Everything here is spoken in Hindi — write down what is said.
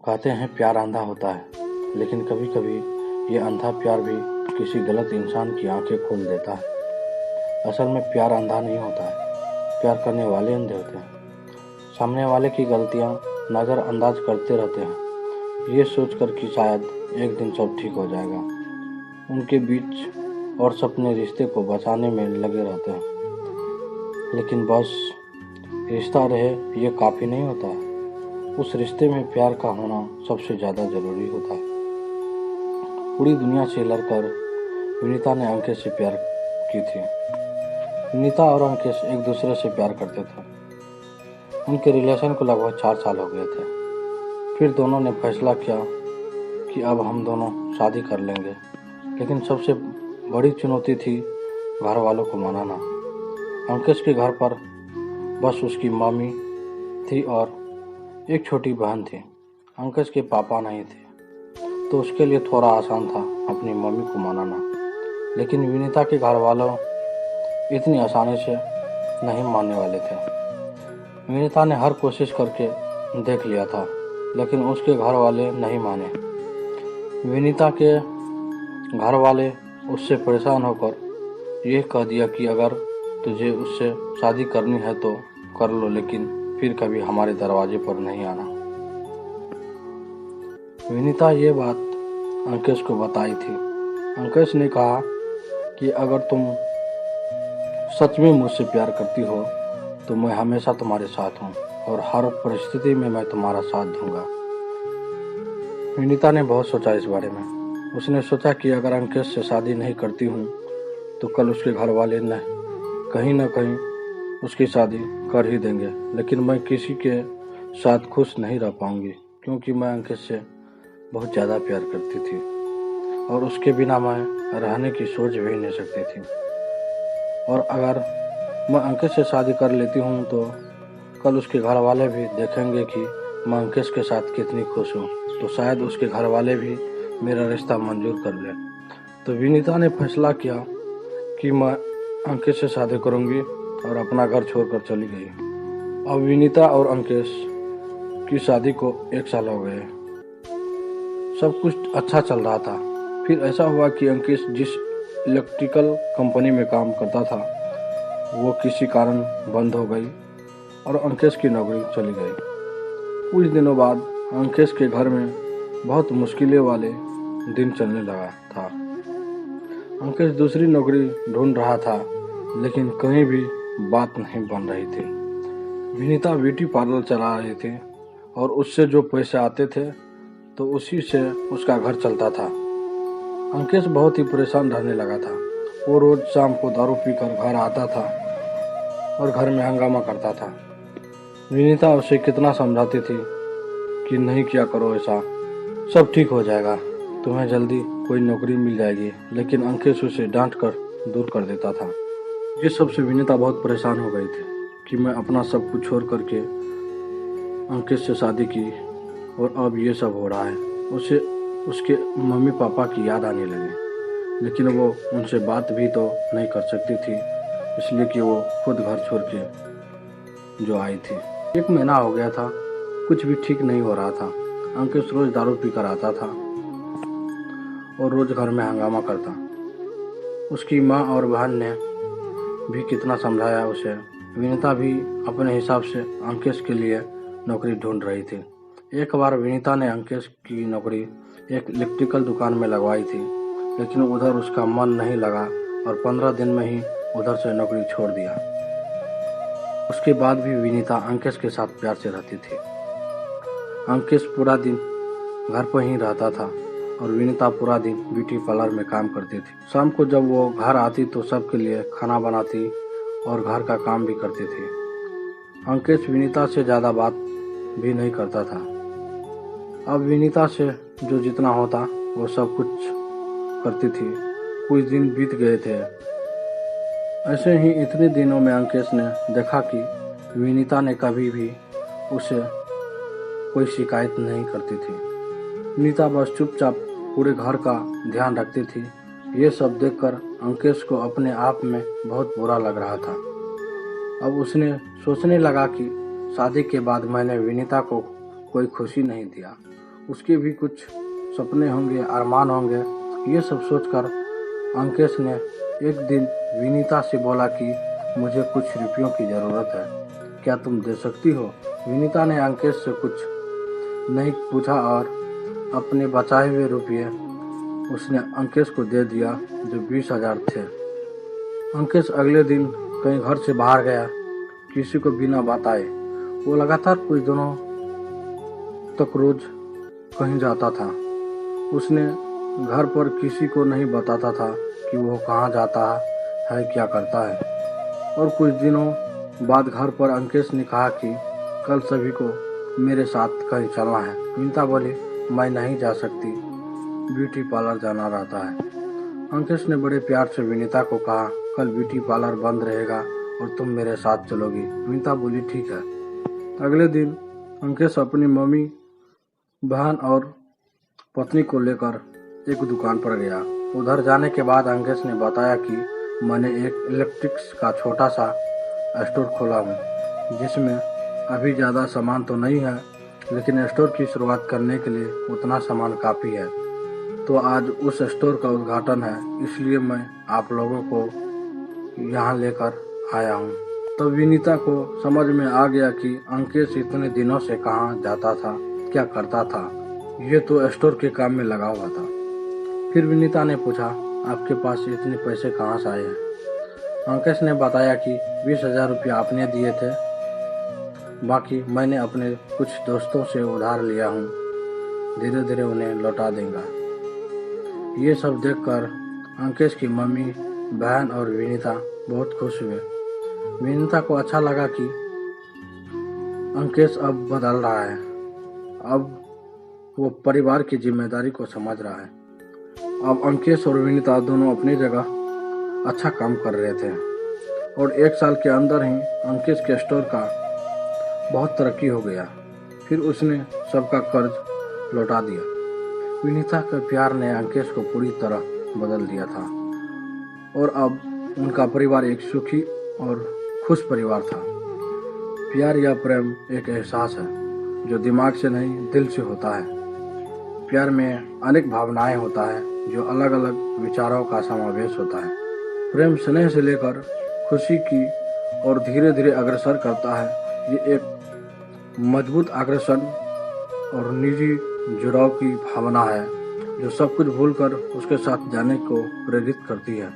कहते हैं प्यार अंधा होता है, लेकिन कभी कभी ये अंधा प्यार भी किसी गलत इंसान की आंखें खोल देता है। असल में प्यार अंधा नहीं होता है, प्यार करने वाले अंधे होते हैं। सामने वाले की गलतियां नज़रअंदाज करते रहते हैं, ये सोचकर कि शायद एक दिन सब ठीक हो जाएगा। उनके बीच और सपने रिश्ते को बचाने में लगे रहते हैं, लेकिन बस रिश्ता रहे ये काफ़ी नहीं होता है। उस रिश्ते में प्यार का होना सबसे ज़्यादा ज़रूरी होता है। पूरी दुनिया से लड़कर विनीता ने अंकित से प्यार की थी। विनीता और अंकित एक दूसरे से प्यार करते थे। उनके रिलेशन को लगभग 4 साल हो गए थे। फिर दोनों ने फैसला किया कि अब हम दोनों शादी कर लेंगे, लेकिन सबसे बड़ी चुनौती थी घर वालों को मनाना। अंकित के घर पर बस उसकी मम्मी थी और एक छोटी बहन थी। अंकित के पापा नहीं थे, तो उसके लिए थोड़ा आसान था अपनी मम्मी को मनाना। लेकिन विनीता के घर वालों इतनी आसानी से नहीं मानने वाले थे। विनीता ने हर कोशिश करके देख लिया था, लेकिन उसके घर वाले नहीं माने। विनीता के घर वाले उससे परेशान होकर यह कह दिया कि अगर तुझे उससे शादी करनी है तो कर लो, लेकिन फिर कभी हमारे दरवाजे पर नहीं आना। विनीता ये बात अंकित को बताई थी। अंकित ने कहा कि अगर तुम सच में मुझसे प्यार करती हो तो मैं हमेशा तुम्हारे साथ हूँ और हर परिस्थिति में मैं तुम्हारा साथ दूंगा। विनीता ने बहुत सोचा इस बारे में। उसने सोचा कि अगर अंकित से शादी नहीं करती हूँ तो कल उसके घर वाले कहीं ना कहीं उसकी शादी कर ही देंगे, लेकिन मैं किसी के साथ खुश नहीं रह पाऊंगी, क्योंकि मैं अंकित से बहुत ज़्यादा प्यार करती थी और उसके बिना मैं रहने की सोच भी नहीं सकती थी। और अगर मैं अंकित से शादी कर लेती हूँ तो कल उसके घर वाले भी देखेंगे कि मैं अंकित के साथ कितनी खुश हूँ, तो शायद उसके घर वाले भी मेरा रिश्ता मंजूर कर लें। तो विनीता ने फैसला किया कि मैं अंकित से शादी करूँगी और अपना घर छोड़कर चली गई। अब विनीता और अंकित की शादी को 1 साल हो गए। सब कुछ अच्छा चल रहा था। फिर ऐसा हुआ कि अंकित जिस इलेक्ट्रिकल कंपनी में काम करता था वो किसी कारण बंद हो गई और अंकित की नौकरी चली गई। कुछ दिनों बाद अंकित के घर में बहुत मुश्किलें वाले दिन चलने लगा था। अंकित दूसरी नौकरी ढूंढ रहा था, लेकिन कहीं भी बात नहीं बन रही थी। विनीता ब्यूटी पार्लर चला रही थी और उससे जो पैसे आते थे तो उसी से उसका घर चलता था। अंकित बहुत ही परेशान रहने लगा था। वो रोज शाम को दारू पीकर घर आता था और घर में हंगामा करता था। विनीता उसे कितना समझाती थी कि नहीं किया करो ऐसा, सब ठीक हो जाएगा, तुम्हें जल्दी कोई नौकरी मिल जाएगी, लेकिन अंकित उसे डांट कर दूर कर देता था। ये सब से विनीता बहुत परेशान हो गई थी कि मैं अपना सब कुछ छोड़ करके अंकित से शादी की और अब ये सब हो रहा है। उसे उसके मम्मी पापा की याद आने लगी, लेकिन वो उनसे बात भी तो नहीं कर सकती थी, इसलिए कि वो खुद घर छोड़ के जो आई थी। 1 महीना हो गया था, कुछ भी ठीक नहीं हो रहा था। अंकित रोज दारू पीकर आता था और रोज घर में हंगामा करता। उसकी माँ और बहन ने भी कितना समझाया उसे। विनीता भी अपने हिसाब से अंकित के लिए नौकरी ढूंढ रही थी। एक बार विनीता ने अंकित की नौकरी एक इलेक्ट्रिकल दुकान में लगवाई थी, लेकिन उधर उसका मन नहीं लगा और 15 दिन में ही उधर से नौकरी छोड़ दिया। उसके बाद भी विनीता अंकित के साथ प्यार से रहती थी। अंकित पूरा दिन घर पर ही रहता था और विनीता पूरा दिन ब्यूटी पार्लर में काम करती थी। शाम को जब वो घर आती तो सबके लिए खाना बनाती और घर का काम भी करती थी। अंकित विनीता से ज़्यादा बात भी नहीं करता था। अब विनीता से जो जितना होता वो सब कुछ करती थी। कुछ दिन बीत गए थे। ऐसे ही इतने दिनों में अंकित ने देखा कि विनीता ने कभी भी उसे कोई शिकायत नहीं करती थी। विनीता बस चुपचाप पूरे घर का ध्यान रखती थी। ये सब देखकर अंकित को अपने आप में बहुत बुरा लग रहा था। अब उसने सोचने लगा कि शादी के बाद मैंने विनीता को कोई खुशी नहीं दिया। उसके भी कुछ सपने होंगे, अरमान होंगे। ये सब सोचकर अंकेश ने एक दिन विनीता से बोला कि मुझे कुछ रुपयों की ज़रूरत है, क्या तुम दे सकती हो? विनीता ने अंकेश से कुछ नहीं पूछा और अपने बचाए हुए रुपये उसने अंकेश को दे दिया, जो 20,000 थे। अंकेश अगले दिन कहीं घर से बाहर गया, किसी को बिना बताए। वो लगातार कुछ दिनों तक रोज कहीं जाता था। उसने घर पर किसी को नहीं बताता था कि वो कहाँ जाता है, क्या करता है। और कुछ दिनों बाद घर पर अंकेश ने कहा कि कल सभी को मेरे साथ कहीं चलना है। विनीता बोली, मैं नहीं जा सकती, ब्यूटी पार्लर जाना रहता है। अंकेश ने बड़े प्यार से विनीता को कहा, कल ब्यूटी पार्लर बंद रहेगा और तुम मेरे साथ चलोगी। विनीता बोली, ठीक है। अगले दिन अंकेश अपनी मम्मी, बहन और पत्नी को लेकर एक दुकान पर गया। उधर जाने के बाद अंकेश ने बताया कि मैंने एक इलेक्ट्रिक्स का छोटा सा स्टोर खोला हूँ, जिसमें अभी ज़्यादा सामान तो नहीं है, लेकिन स्टोर की शुरुआत करने के लिए उतना सामान काफ़ी है। तो आज उस स्टोर का उद्घाटन है, इसलिए मैं आप लोगों को यहाँ लेकर आया हूँ। तो विनीता को समझ में आ गया कि अंकेश इतने दिनों से कहाँ जाता था, क्या करता था। ये तो स्टोर के काम में लगा हुआ था। फिर विनीता ने पूछा, आपके पास इतने पैसे कहाँ से आए हैं? अंकेश ने बताया कि 20,000 रुपया आपने दिए थे, बाकी मैंने अपने कुछ दोस्तों से उधार लिया हूँ, धीरे धीरे उन्हें लौटा देंगे। ये सब देखकर अंकेश की मम्मी, बहन और विनीता बहुत खुश हुए। विनीता को अच्छा लगा कि अंकेश अब बदल रहा है, अब वो परिवार की जिम्मेदारी को समझ रहा है। अब अंकेश और विनीता दोनों अपनी जगह अच्छा काम कर रहे थे और 1 साल के अंदर ही अंकेश के स्टोर का बहुत तरक्की हो गया। फिर उसने सबका कर्ज लौटा दिया। विनीता के प्यार ने अंकेश को पूरी तरह बदल दिया था और अब उनका परिवार एक सुखी और खुश परिवार था। प्यार या प्रेम एक एहसास है जो दिमाग से नहीं, दिल से होता है। प्यार में अनेक भावनाएं होता है, जो अलग अलग विचारों का समावेश होता है। प्रेम स्नेह से लेकर खुशी की और धीरे धीरे अग्रसर करता है। ये एक मजबूत आकर्षण और निजी जुड़ाव की भावना है, जो सब कुछ भूलकर उसके साथ जाने को प्रेरित करती है।